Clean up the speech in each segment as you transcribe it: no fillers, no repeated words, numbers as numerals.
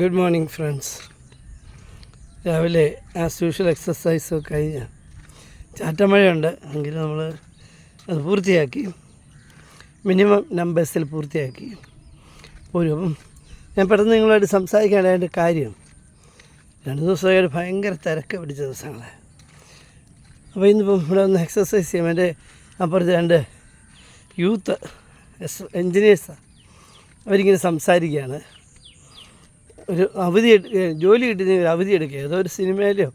Good morning friends. രാവിലെ as usual എക്സസൈസൊക്കെ കഴിഞ്ഞ് ചാറ്റമഴയുണ്ട് എങ്കിലും നമ്മൾ അത് പൂർത്തിയാക്കി, മിനിമം നമ്പേഴ്സിൽ പൂർത്തിയാക്കി പോരും. അപ്പം ഞാൻ പെട്ടെന്ന് നിങ്ങളുമായിട്ട് സംസാരിക്കാനായിട്ട് കാര്യം, 2 ദിവസമായിട്ട് ഭയങ്കര തിരക്ക് പിടിച്ച ദിവസങ്ങളെ. അപ്പോൾ ഇന്നിപ്പം ഇവിടെ ഒന്ന് എക്സസൈസ് ചെയ്യാം. എൻ്റെ അപ്പുറത്ത് 2 യൂത്ത് എൻജിനീയേഴ്സാണ്. അവരിങ്ങനെ സംസാരിക്കുകയാണ്. ഒരു അവധി ജോലി കിട്ടുന്ന ഒരു അവധി എടുക്കുക, ഏതോ ഒരു സിനിമയിലോ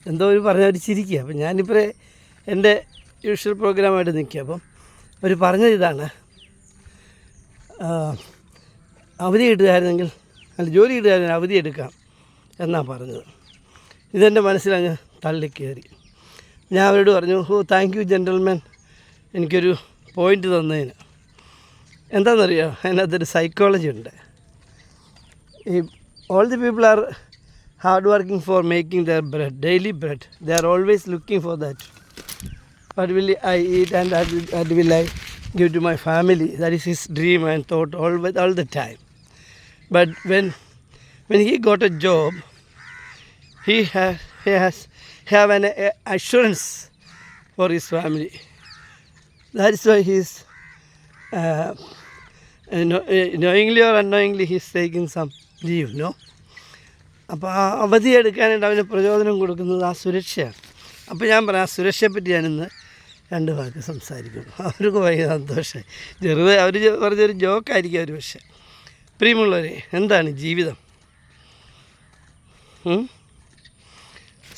എന്തോ ഒരു പറഞ്ഞ് അവർ ചിരിക്കുക. അപ്പം ഞാനിപ്പോൾ എൻ്റെ യൂഷ്വൽ പ്രോഗ്രാമായിട്ട് നിൽക്കുക. അപ്പം അവർ പറഞ്ഞത് ഇതാണ്, അവധി കിട്ടുകയായിരുന്നെങ്കിൽ ജോലി കിട്ടുകയായിരുന്നെങ്കിൽ അവധി എടുക്കാം എന്നാണ് പറഞ്ഞത്. ഇതെൻ്റെ മനസ്സിലങ്ങ് തള്ളിക്കയറി. ഞാൻ അവരോട് പറഞ്ഞു, താങ്ക് യു ജെൻറ്റൽമാൻ, എനിക്കൊരു പോയിൻ്റ് തന്നതിന്. എന്താണെന്നറിയോ, അതിനകത്തൊരു സൈക്കോളജി ഉണ്ട്. All the people are hard working for making their bread, daily bread. They are always looking for that. What will I eat and what will I give to my family? That is his dream and thought all the time. But when he got a job, he have an assurance for his family. That is why he is knowingly or unknowingly he is taking some leave. No. അപ്പോൾ ആ അവധി എടുക്കാനായിട്ട് അവന് പ്രചോദനം കൊടുക്കുന്നത് ആ സുരക്ഷയാണ്. അപ്പോൾ ഞാൻ പറയാം, ആ സുരക്ഷയെപ്പറ്റി ഞാനിന്ന് 2 വാക്ക് സംസാരിക്കുന്നു. അവർക്ക് ഭയങ്കര സന്തോഷമായി. ചെറുതെ അവർ പറഞ്ഞൊരു ജോക്കായിരിക്കും അവർ. പക്ഷേ പ്രിയമുള്ളവരെ, എന്താണ് ജീവിതം?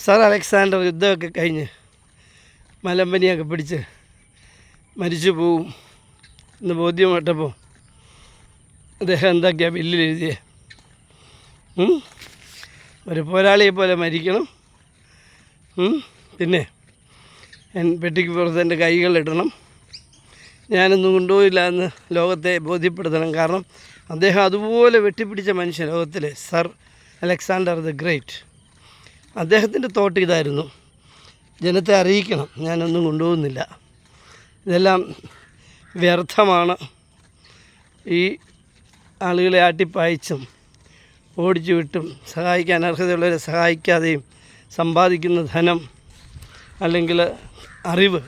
സർ അലക്സാണ്ടർ യുദ്ധമൊക്കെ കഴിഞ്ഞ് മലമ്പനിയൊക്കെ പിടിച്ച് മരിച്ചു പോവും എന്ന് ബോധ്യപ്പെട്ടപ്പോൾ അദ്ദേഹം എന്തൊക്കെയാണ് ബില്ലിൽ എഴുതിയത്? ഒരു പോരാളിയെ പോലെ മരിക്കണം, പിന്നെ പെട്ടിക്ക് പുറത്ത് എൻ്റെ കൈകളിടണം, ഞാനൊന്നും കൊണ്ടുപോയില്ല എന്ന് ലോകത്തെ ബോധ്യപ്പെടുത്തണം. കാരണം അദ്ദേഹം അതുപോലെ വെട്ടിപ്പിടിച്ച മനുഷ്യൻ ലോകത്തിലെ സർ അലക്സാണ്ടർ ദ ഗ്രേറ്റ്. അദ്ദേഹത്തിൻ്റെ തോട്ട് ഇതായിരുന്നു, ജനത്തെ അറിയിക്കണം ഞാനൊന്നും കൊണ്ടുപോകുന്നില്ല, ഇതെല്ലാം വ്യർത്ഥമാണ്, ഈ ആളുകളെ ആട്ടിപ്പായിച്ചും ഓടിച്ചു വിട്ടും സഹായിക്കാൻ അർഹതയുള്ളവരെ സഹായിക്കാതെയും സമ്പാദിക്കുന്ന ധനം, അല്ലെങ്കിൽ അറിവ്,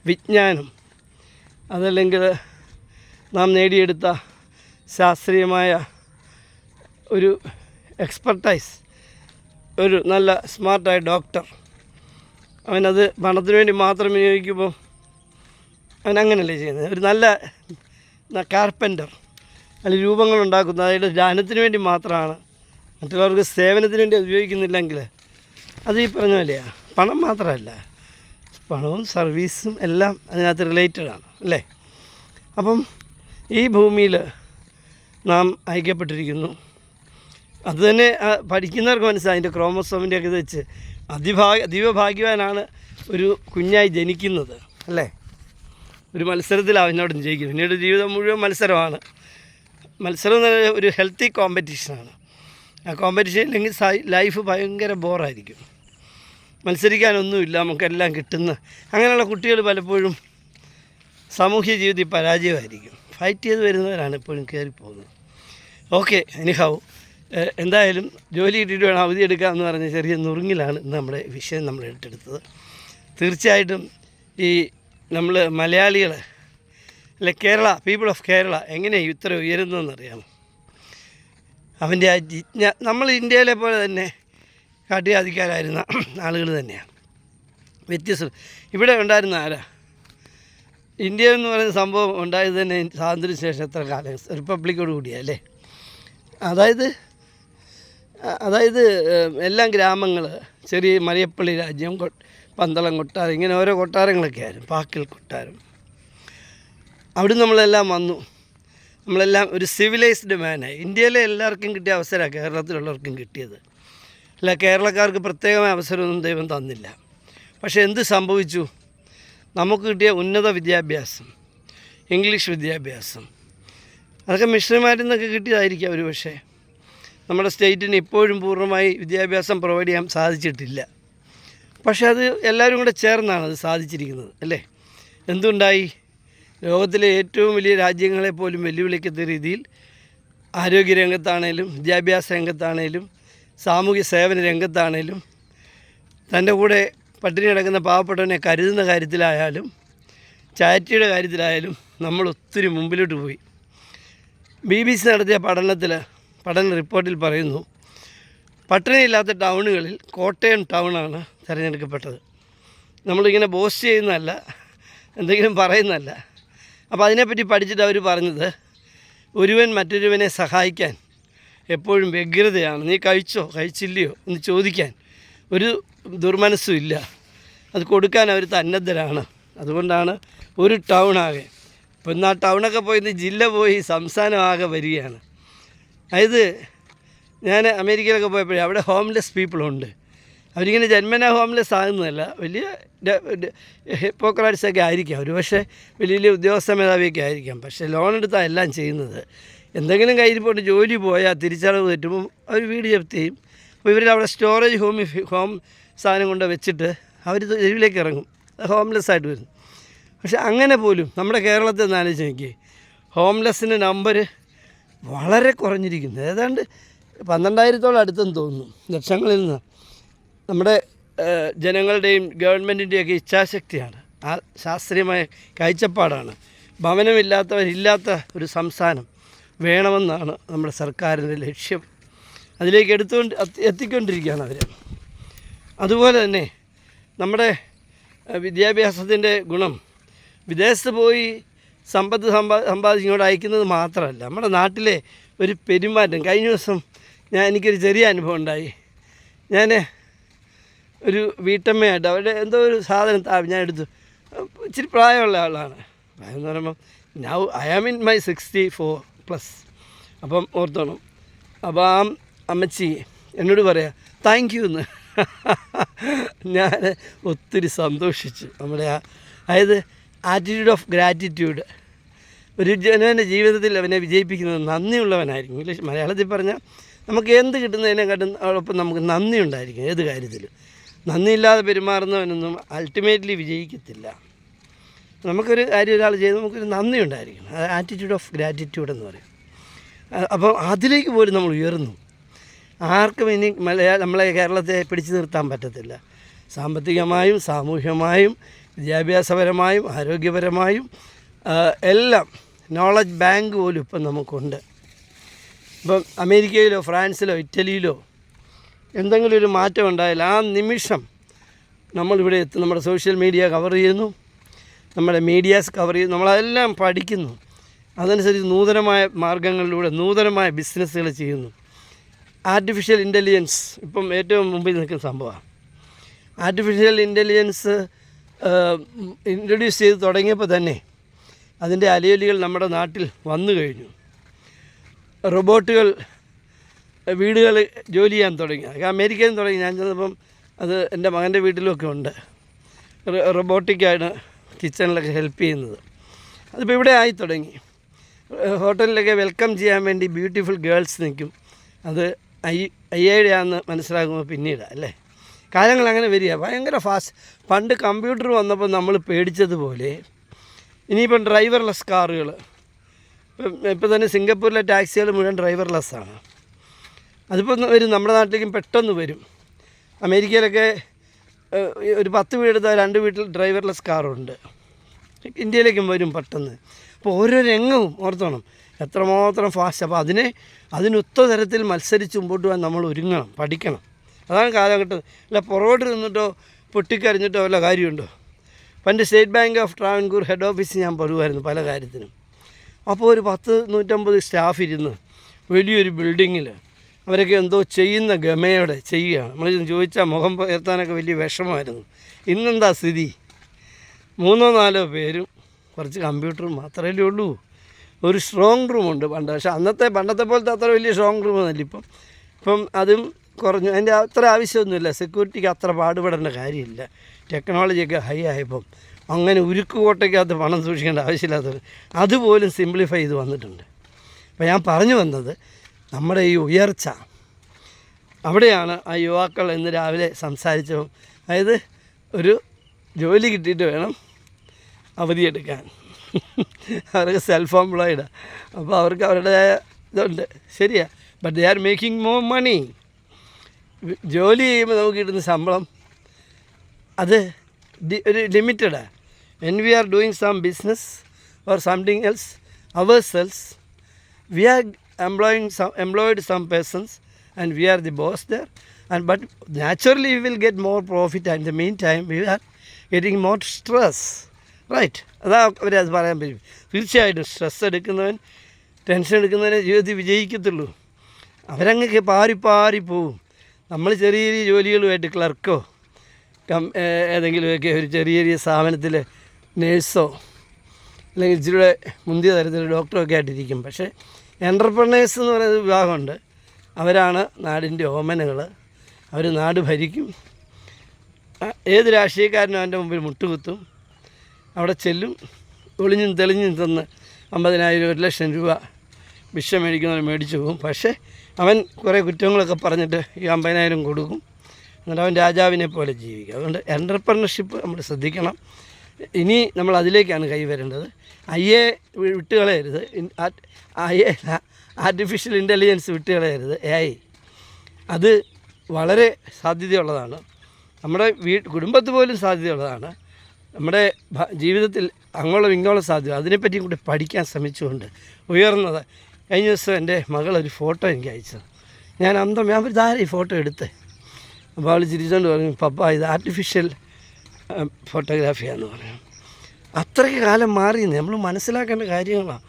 വിജ്ഞാനം, അതല്ലെങ്കിൽ നാം നേടിയെടുത്ത ശാസ്ത്രീയമായ ഒരു എക്സ്പെർട്ടൈസ്, ഒരു നല്ല സ്മാർട്ടായ ഡോക്ടർ, അവനത് പണത്തിന് വേണ്ടി മാത്രം വിനിയോഗിക്കുമ്പോൾ അവനങ്ങനല്ലേ ചെയ്യുന്നത്. ഒരു നല്ല കാർപ്പൻ്റർ അല്ലെങ്കിൽ രൂപങ്ങളുണ്ടാക്കുന്നത്, അതായത് ധ്യാനത്തിന് വേണ്ടി മാത്രമാണ്, മറ്റുള്ളവർക്ക് സേവനത്തിന് വേണ്ടി ഉപയോഗിക്കുന്നില്ലെങ്കിൽ അത് ഈ പറഞ്ഞ പോലെയാണ്. പണം മാത്രമല്ല, പണവും സർവീസും എല്ലാം അതിനകത്ത് റിലേറ്റഡാണ്, അല്ലേ? അപ്പം ഈ ഭൂമിയിൽ നാം ഐക്യപ്പെട്ടിരിക്കുന്നു. അതുതന്നെ പഠിക്കുന്നവർക്ക് മനസ്സിലായി. അതിൻ്റെ ക്രോമസോമിൻ്റെയൊക്കെ ഇത് വെച്ച് അതീവഭാഗ്യവാനാണ് ഒരു കുഞ്ഞായി ജനിക്കുന്നത്, അല്ലേ? ഒരു മത്സരത്തിലാണ് അവനോട് ജയിക്കുന്നത്. പിന്നീട് ജീവിതം മുഴുവൻ മത്സരമാണ്. മത്സരം എന്ന് പറഞ്ഞാൽ ഒരു ഹെൽത്തി കോമ്പറ്റീഷനാണ്. ആ കോമ്പറ്റീഷൻ ഇല്ലെങ്കിൽ ലൈഫ് ഭയങ്കര ബോറായിരിക്കും. മത്സരിക്കാനൊന്നുമില്ല, നമുക്കെല്ലാം കിട്ടുന്ന അങ്ങനെയുള്ള കുട്ടികൾ പലപ്പോഴും സാമൂഹ്യ ജീവിതത്തിൽ പരാജയമായിരിക്കും. ഫൈറ്റ് ചെയ്ത് വരുന്നവരാണ് എപ്പോഴും കയറിപ്പോകുന്നത്. ഓക്കെ, എനിഹാവ് എന്തായാലും ജോലി കിട്ടിയിട്ട് വേണം അവധി എടുക്കാമെന്ന് പറഞ്ഞ ചെറിയ നുറുങ്ങിലാണ് ഇന്ന് നമ്മുടെ വിഷയം നമ്മൾ ഏറ്റെടുത്തത്. തീർച്ചയായിട്ടും ഈ നമ്മൾ മലയാളികൾ, അല്ലെ കേരള, പീപ്പിൾ ഓഫ് കേരള എങ്ങനെയാണ് ഇത്ര ഉയരുന്നതെന്നറിയാമോ? അവൻ്റെ ആ നമ്മൾ ഇന്ത്യയിലെ പോലെ തന്നെ കാട്ടിയാധികാരായിരുന്ന ആളുകൾ തന്നെയാണ്. വ്യത്യസ്തം ഇവിടെ ഉണ്ടായിരുന്ന ആരാ? ഇന്ത്യ എന്ന് പറയുന്ന സംഭവം ഉണ്ടായത് തന്നെ സ്വാതന്ത്ര്യ ശേഷം എത്ര കാലം, റിപ്പബ്ലിക്കോട് കൂടിയാണ്, അല്ലേ? അതായത് എല്ലാം ഗ്രാമങ്ങൾ, ചെറിയ മറിയപ്പള്ളി രാജ്യം, പന്തളം കൊട്ടാരം, ഇങ്ങനെ ഓരോ കൊട്ടാരങ്ങളൊക്കെ ആയിരുന്നു. പാക്കൽ കൊട്ടാരം. അവിടെ നമ്മളെല്ലാം വന്നു. നമ്മളെല്ലാം ഒരു സിവിലൈസ്ഡ് മാനായി. ഇന്ത്യയിലെ എല്ലാവർക്കും കിട്ടിയ അവസരമാണ് കേരളത്തിലുള്ളവർക്കും കിട്ടിയത്. അല്ല, കേരളക്കാർക്ക് പ്രത്യേകമായ അവസരമൊന്നും ദൈവം തന്നില്ല. പക്ഷേ എന്ത് സംഭവിച്ചു? നമുക്ക് കിട്ടിയ ഉന്നത വിദ്യാഭ്യാസം, ഇംഗ്ലീഷ് വിദ്യാഭ്യാസം, അതൊക്കെ മിഷണറിമാരിൽ നിന്നൊക്കെ കിട്ടിയതായിരിക്കും അവർ. പക്ഷേ നമ്മുടെ സ്റ്റേറ്റിന് ഇപ്പോഴും പൂർണ്ണമായി വിദ്യാഭ്യാസം പ്രൊവൈഡ് ചെയ്യാൻ സാധിച്ചിട്ടില്ല. പക്ഷേ അത് എല്ലാവരും കൂടെ ചേർന്നാണ് അത് സാധിച്ചിരിക്കുന്നത്, അല്ലേ? എന്തുണ്ടായി? ലോകത്തിലെ ഏറ്റവും വലിയ രാജ്യങ്ങളെപ്പോലും വെല്ലുവിളിക്കുന്ന രീതിയിൽ ആരോഗ്യരംഗത്താണേലും വിദ്യാഭ്യാസ രംഗത്താണേലും സാമൂഹ്യ സേവന രംഗത്താണേലും തൻ്റെ കൂടെ പട്ടിണി കിടക്കുന്ന പാവപ്പെട്ടവനെ കരുതുന്ന കാര്യത്തിലായാലും ചാരിറ്റിയുടെ കാര്യത്തിലായാലും നമ്മൾ ഒത്തിരി മുമ്പിലോട്ട് പോയി. BBC നടത്തിയ പഠന റിപ്പോർട്ടിൽ പറയുന്നു, പട്ടിണിയില്ലാത്ത ടൗണുകളിൽ കോട്ടയം ടൗണാണ് തിരഞ്ഞെടുക്കപ്പെട്ടത്. നമ്മളിങ്ങനെ ബോസ്റ്റ് ചെയ്യുന്നതല്ല, എന്തെങ്കിലും പറയുന്നതല്ല. അപ്പോൾ അതിനെപ്പറ്റി പഠിച്ചിട്ട് അവർ പറഞ്ഞത്, ഒരുവൻ മറ്റൊരുവനെ സഹായിക്കാൻ എപ്പോഴും വ്യഗ്രതയാണ്. നീ കഴിച്ചോ കഴിച്ചില്ലയോ എന്ന് ചോദിക്കാൻ ഒരു ദുർമനസ്സും ഇല്ല. അത് കൊടുക്കാൻ അവർ സന്നദ്ധരാണ്. അതുകൊണ്ടാണ് ഒരു ടൗണാകെ, ഇപ്പം ഇന്ന് ആ ടൗണൊക്കെ പോയി ജില്ല പോയി സംസ്ഥാനമാകെ വരികയാണ്. അതായത് ഞാൻ അമേരിക്കയിലൊക്കെ പോയപ്പോഴേ അവിടെ ഹോംലെസ് പീപ്പിളുണ്ട്. അവരിങ്ങനെ ജന്മന ഹോംലെസ് ആകുന്നതല്ല, വലിയ ഹിപ്പോക്രാറ്റ്സൊക്കെ ആയിരിക്കാം, ഒരു പക്ഷേ വലിയ വലിയ ഉദ്യോഗസ്ഥ മേധാവിയൊക്കെ ആയിരിക്കാം. പക്ഷേ ലോൺ എടുത്താൽ എല്ലാം ചെയ്യുന്നത്. എന്തെങ്കിലും കയ്യിൽ പോയിട്ട് ജോലി പോയാൽ തിരിച്ചടവ് തെറ്റുമ്പം അവർ വീട് ജപ്തി ചെയ്യും. അപ്പോൾ ഇവരവിടെ സ്റ്റോറേജ് ഹോം സാധനം കൊണ്ട് വെച്ചിട്ട് അവർ തെരുവിലേക്ക് ഇറങ്ങും, ഹോംലെസ് ആയിട്ട് വരുന്നു. പക്ഷെ അങ്ങനെ പോലും നമ്മുടെ കേരളത്തിൽ നിന്ന് ആലോചിച്ച് നോക്കിയേ, ഹോംലെസ്സിൻ്റെ നമ്പർ വളരെ കുറഞ്ഞിരിക്കുന്നു. ഏതാണ്ട് 12,000-ഓളം അടുത്തെന്ന് തോന്നുന്നു. ലക്ഷങ്ങളിൽ നിന്ന് നമ്മുടെ ജനങ്ങളുടെയും ഗവൺമെൻറ്റിൻ്റെയൊക്കെ ഇച്ഛാശക്തിയാണ്, ആ ശാസ്ത്രീയമായ കാഴ്ചപ്പാടാണ്. ഭവനമില്ലാത്തവരില്ലാത്ത ഒരു സംസ്ഥാനം വേണമെന്നാണ് നമ്മുടെ സർക്കാരിൻ്റെ ലക്ഷ്യം. അതിലേക്ക് എത്തിക്കൊണ്ടിരിക്കുകയാണ് അവർ. അതുപോലെ തന്നെ നമ്മുടെ വിദ്യാഭ്യാസത്തിൻ്റെ ഗുണം വിദേശത്ത് പോയി സമ്പത്ത് സമ്പാദിച്ചിങ്ങോട്ട് അയക്കുന്നത് മാത്രമല്ല, നമ്മുടെ നാട്ടിലെ ഒരു പെരുമാറ്റം. കഴിഞ്ഞ ദിവസം എനിക്കൊരു ചെറിയ അനുഭവം ഉണ്ടായി. ഞാൻ ഒരു വീട്ടമ്മയായിട്ട് അവരുടെ എന്തോ ഒരു സാധനം ഞാൻ എടുത്തു. ഇച്ചിരി പ്രായമുള്ള ആളാണ്. പ്രായം എന്ന് പറയുമ്പം ഐ ആം ഇൻ മൈ 64+. അപ്പം ഓർത്തോണം. അപ്പോൾ ആ അമ്മച്ചി എന്നോട് പറയാം താങ്ക് യു എന്ന്. ഞാൻ ഒത്തിരി സന്തോഷിച്ചു. നമ്മുടെ അതായത് ആറ്റിറ്റ്യൂഡ് ഓഫ് ഗ്രാറ്റിറ്റ്യൂഡ്. ഒരു ജനൻ്റെ ജീവിതത്തിൽ അവനെ വിജയിപ്പിക്കുന്നത് നന്ദിയുള്ളവനായിരിക്കും. ഇംഗ്ലീഷ് മലയാളത്തിൽ പറഞ്ഞാൽ നമുക്ക് എന്ത് കിട്ടുന്നതിനെക്കാട്ടും അതോടൊപ്പം നമുക്ക് നന്ദി ഉണ്ടായിരിക്കും. ഏത് കാര്യത്തിലും നന്ദിയില്ലാതെ പെരുമാറുന്നവനൊന്നും അൾട്ടിമേറ്റ്ലി വിജയിക്കത്തില്ല. നമുക്കൊരു കാര്യം ഒരാൾ ചെയ്ത് നമുക്കൊരു നന്ദി ഉണ്ടായിരിക്കും. അത് ആറ്റിറ്റ്യൂഡ് ഓഫ് ഗ്രാറ്റിറ്റ്യൂഡ് എന്ന് പറയും. അപ്പം അതിലേക്ക് പോലും നമ്മൾ ഉയർന്നു. ആർക്കും ഇനി നമ്മളെ കേരളത്തെ പിടിച്ചു നിർത്താൻ പറ്റത്തില്ല. സാമ്പത്തികമായും സാമൂഹ്യമായും വിദ്യാഭ്യാസപരമായും ആരോഗ്യപരമായും എല്ലാം നോളജ് ബാങ്ക് പോലും ഇപ്പം നമുക്കുണ്ട്. ഇപ്പം അമേരിക്കയിലോ ഫ്രാൻസിലോ ഇറ്റലിയിലോ എന്തെങ്കിലും ഒരു മാറ്റം ഉണ്ടായാൽ ആ നിമിഷം നമ്മളിവിടെ എത്തും. നമ്മുടെ സോഷ്യൽ മീഡിയ കവർ ചെയ്യുന്നു, നമ്മുടെ മീഡിയാസ് കവർ ചെയ്യുന്നു, നമ്മളതെല്ലാം പഠിക്കുന്നു. അതനുസരിച്ച് നൂതനമായ മാർഗ്ഗങ്ങളിലൂടെ നൂതനമായ ബിസിനസ്സുകൾ ചെയ്യുന്നു. ആർട്ടിഫിഷ്യൽ ഇൻ്റലിജൻസ് ഇപ്പം ഏറ്റവും മുമ്പിൽ നിൽക്കുന്ന സംഭവമാണ്. ആർട്ടിഫിഷ്യൽ ഇൻ്റലിജൻസ് ഇൻട്രൊഡ്യൂസ് ചെയ്ത് തുടങ്ങിയപ്പോൾ തന്നെ അതിൻ്റെ അലയൊലികൾ നമ്മുടെ നാട്ടിൽ വന്നു കഴിഞ്ഞു. റോബോട്ടുകൾ വീടുകൾ ജോലി ചെയ്യാൻ തുടങ്ങി. അമേരിക്കയിൽ തുടങ്ങി. ഞാൻ ചെന്നപ്പം അത് എൻ്റെ മകൻ്റെ വീട്ടിലുമൊക്കെ ഉണ്ട്. റോബോട്ടിക്കാണ് കിച്ചണിലൊക്കെ ഹെൽപ്പ് ചെയ്യുന്നത്. അതിപ്പോൾ ഇവിടെ ആയി തുടങ്ങി. ഹോട്ടലിലൊക്കെ വെൽക്കം ചെയ്യാൻ വേണ്ടി ബ്യൂട്ടിഫുൾ ഗേൾസ് നിൽക്കും. അത് AI-യാണെന്ന് മനസ്സിലാകുമ്പോൾ പിന്നീട് അല്ലേ. കാലങ്ങൾ അങ്ങനെ വരിക, ഭയങ്കര ഫാസ്റ്റ്. പണ്ട് കമ്പ്യൂട്ടർ വന്നപ്പോൾ നമ്മൾ പേടിച്ചതുപോലെ ഇനിയിപ്പം ഡ്രൈവർലെസ് കാറുകൾ. ഇപ്പോൾ തന്നെ സിംഗപ്പൂരിലെ ടാക്സികൾ മുഴുവൻ ഡ്രൈവർലെസ്സാണ്. അതിപ്പോൾ വരും, നമ്മുടെ നാട്ടിലേക്കും പെട്ടെന്ന് വരും. അമേരിക്കയിലൊക്കെ ഒരു 10 വീടെടുത്താൽ 2 വീട്ടിൽ ഡ്രൈവർലെസ് കാറുണ്ട്. ഇന്ത്യയിലേക്കും വരും പെട്ടെന്ന്. അപ്പോൾ ഓരോ രംഗവും ഓർത്തോണം എത്രമാത്രം ഫാസ്റ്റ്. അപ്പോൾ അതിനൊത്ത തരത്തിൽ മത്സരിച്ച് മുമ്പോട്ട് പോകാൻ നമ്മൾ ഒരുങ്ങണം, പഠിക്കണം. അതാണ് കാലഘട്ടം. അല്ല പുറകോട്ട് നിന്നിട്ടോ പൊട്ടിക്കരഞ്ഞിട്ടോ വല്ല കാര്യമുണ്ടോ? പണ്ട് state bank of Travancore head ഓഫീസിൽ ഞാൻ പറയുമായിരുന്നു പല കാര്യത്തിനും. അപ്പോൾ ഒരു 100-150 സ്റ്റാഫ് ഇരുന്ന് വലിയൊരു ബിൽഡിങ്ങിൽ അവരൊക്കെ എന്തോ ചെയ്യുന്ന ഗമയോടെ ചെയ്യുകയാണ്. നമ്മൾ ചോദിച്ചാൽ മുഖം ഉയർത്താനൊക്കെ വലിയ വിഷമമായിരുന്നു. ഇന്നെന്താ സ്ഥിതി? 3-4 പേരും കുറച്ച് കമ്പ്യൂട്ടറും മാത്രമേ ഉള്ളൂ. ഒരു സ്ട്രോങ് റൂമുണ്ട് പണ്ട്. പക്ഷേ പണ്ടത്തെ പോലത്തെ അത്ര വലിയ സ്ട്രോങ് റൂമൊന്നുമില്ല ഇപ്പം അതും കുറഞ്ഞു. അതിൻ്റെ അത്ര ആവശ്യമൊന്നുമില്ല. സെക്യൂരിറ്റിക്ക് അത്ര പാടുപെടേണ്ട കാര്യമില്ല. ടെക്നോളജിയൊക്കെ ഹൈ ആയപ്പം അങ്ങനെ ഉരുക്ക് കോട്ടയ്ക്കകത്ത് പണം സൂക്ഷിക്കേണ്ട ആവശ്യമില്ലാത്തത് അതുപോലും സിംപ്ലിഫൈ ചെയ്ത് വന്നിട്ടുണ്ട്. അപ്പോൾ ഞാൻ പറഞ്ഞു വന്നത് നമ്മുടെ ഈ ഉയർച്ച അവിടെയാണ്. ആ യുവാക്കൾ ഇന്ന് രാവിലെ സംസാരിച്ചപ്പോൾ അതായത് ഒരു ജോലി കിട്ടിയിട്ട് വേണം അവധിയെടുക്കാൻ. അവർക്ക് സെൽഫ് എംപ്ലോയിഡാണ്. അപ്പോൾ അവർക്ക് അവരുടേതായ ഇതുണ്ട്, ശരിയാ. But they are making more money. ജോലി ചെയ്യുമ്പോൾ നമുക്ക് കിട്ടുന്ന ശമ്പളം അത് ഒരു ലിമിറ്റഡാണ്. When we are doing some business or something else ourselves, we are employed some persons and we are the boss there, and but naturally we will get more profit, and in the meantime we are getting more stress, right? അതാ അവരത് പറയാൻ പറ്റും. തീർച്ചയായിട്ടും stress എടുക്കുന്നവൻ, tension എടുക്കുന്നവനെ ജീവിതത്തിൽ വിജയിക്കത്തുള്ളൂ. അവരങ്ങ് പാറി പോവും. നമ്മൾ ചെറിയ ചെറിയ ജോലികളുമായിട്ട് ക്ലർക്കോ ഏതെങ്കിലുമൊക്കെ ഒരു ചെറിയ സ്ഥാപനത്തിൽ നേഴ്സോ അല്ലെങ്കിൽ ഇച്ചിരിയുടെ മുന്തിയ തരത്തിൽ ഡോക്ടറൊക്കെ ആയിട്ടിരിക്കും. പക്ഷേ എൻ്റർപ്രനേഴ്സ് എന്ന് പറയുന്ന വിഭാഗമുണ്ട്. അവരാണ് നാടിൻ്റെ ഓമനകൾ. അവർ നാട് ഭരിക്കും. ഏത് രാഷ്ട്രീയക്കാരനും അവൻ്റെ മുമ്പിൽ മുട്ടുകുത്തും. അവിടെ ചെല്ലും, ഒളിഞ്ഞും തെളിഞ്ഞും തന്ന് 50,000 1 ലക്ഷം രൂപ ഭിക്ഷ മേടിക്കുന്നവർ മേടിച്ചു പോകും. പക്ഷേ അവൻ കുറേ കുറ്റങ്ങളൊക്കെ പറഞ്ഞിട്ട് ഈ 50,000 കൊടുക്കും. എന്നിട്ട് അവൻ രാജാവിനെ പോലെ ജീവിക്കും. അതുകൊണ്ട് എൻ്റർപ്രനർഷിപ്പ് നമ്മൾ ശ്രദ്ധിക്കണം. ഇനി നമ്മൾ അതിലേക്കാണ് കൈവരേണ്ടത്. AI വിട്ടുകളയരുത്. ആർട്ടിഫിഷ്യൽ ഇൻ്റലിജൻസ് വിട്ടുകളയരുത്. AI അത് വളരെ സാധ്യതയുള്ളതാണ്. നമ്മുടെ കുടുംബത്ത് പോലും സാധ്യതയുള്ളതാണ്. നമ്മുടെ ജീവിതത്തിൽ അങ്ങോളം ഇങ്ങോളം സാധ്യത, അതിനെപ്പറ്റി കൂടി പഠിക്കാൻ ശ്രമിച്ചുകൊണ്ട് ഉയർന്നത്. കഴിഞ്ഞ ദിവസം എൻ്റെ മകളൊരു ഫോട്ടോ എനിക്ക് അയച്ചത്. ഞാൻ ഇതാരും ഈ ഫോട്ടോ എടുത്തേ. അപ്പോൾ അവൾ ചിരിച്ചുകൊണ്ട് പറഞ്ഞു, പപ്പ ഇത് ആർട്ടിഫിഷ്യൽ ഫോട്ടോഗ്രാഫിയാന്ന് പറഞ്ഞു. അത്രയ്ക്ക് കാലം മാറി. നമ്മൾ മനസ്സിലാക്കേണ്ട കാര്യങ്ങളാണ്.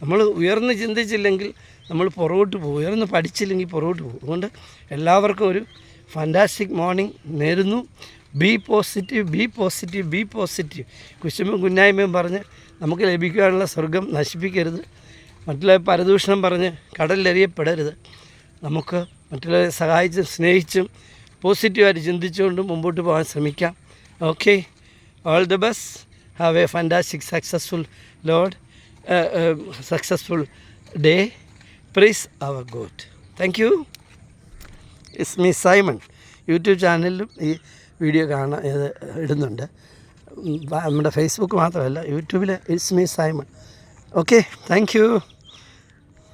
നമ്മൾ ഉയർന്ന് ചിന്തിച്ചില്ലെങ്കിൽ നമ്മൾ പുറകോട്ട് പോകും, ഉയർന്ന് പഠിച്ചില്ലെങ്കിൽ പുറകോട്ട് പോകും. അതുകൊണ്ട് എല്ലാവർക്കും ഒരു ഫാൻറ്റാസ്റ്റിക് മോർണിംഗ് നേരുന്നു. Be positive. കുശുമ്പും കുന്നായ്മയും പറഞ്ഞ് നമുക്ക് ലഭിക്കാനുള്ള സ്വർഗം നശിപ്പിക്കരുത്. മറ്റുള്ളവരെ പരദൂഷണം പറഞ്ഞ് കടലിലെറിയപ്പെടരുത്. നമുക്ക് മറ്റുള്ളവരെ സഹായിച്ചും സ്നേഹിച്ചും പോസിറ്റീവായിട്ട് ചിന്തിച്ചുകൊണ്ടും മുമ്പോട്ട് പോകാൻ ശ്രമിക്കാം. Okay, all the best. Have a fantastic successful day. Praise our god. Thank you. It's me Simon. YouTube ചാനലിലും ഈ വീഡിയോ ഇടുന്നുണ്ട്. നമ്മുടെ ഫേസ്ബുക്ക് മാത്രമല്ല, യൂട്യൂബിൽ it's me Simon. Okay, thank U.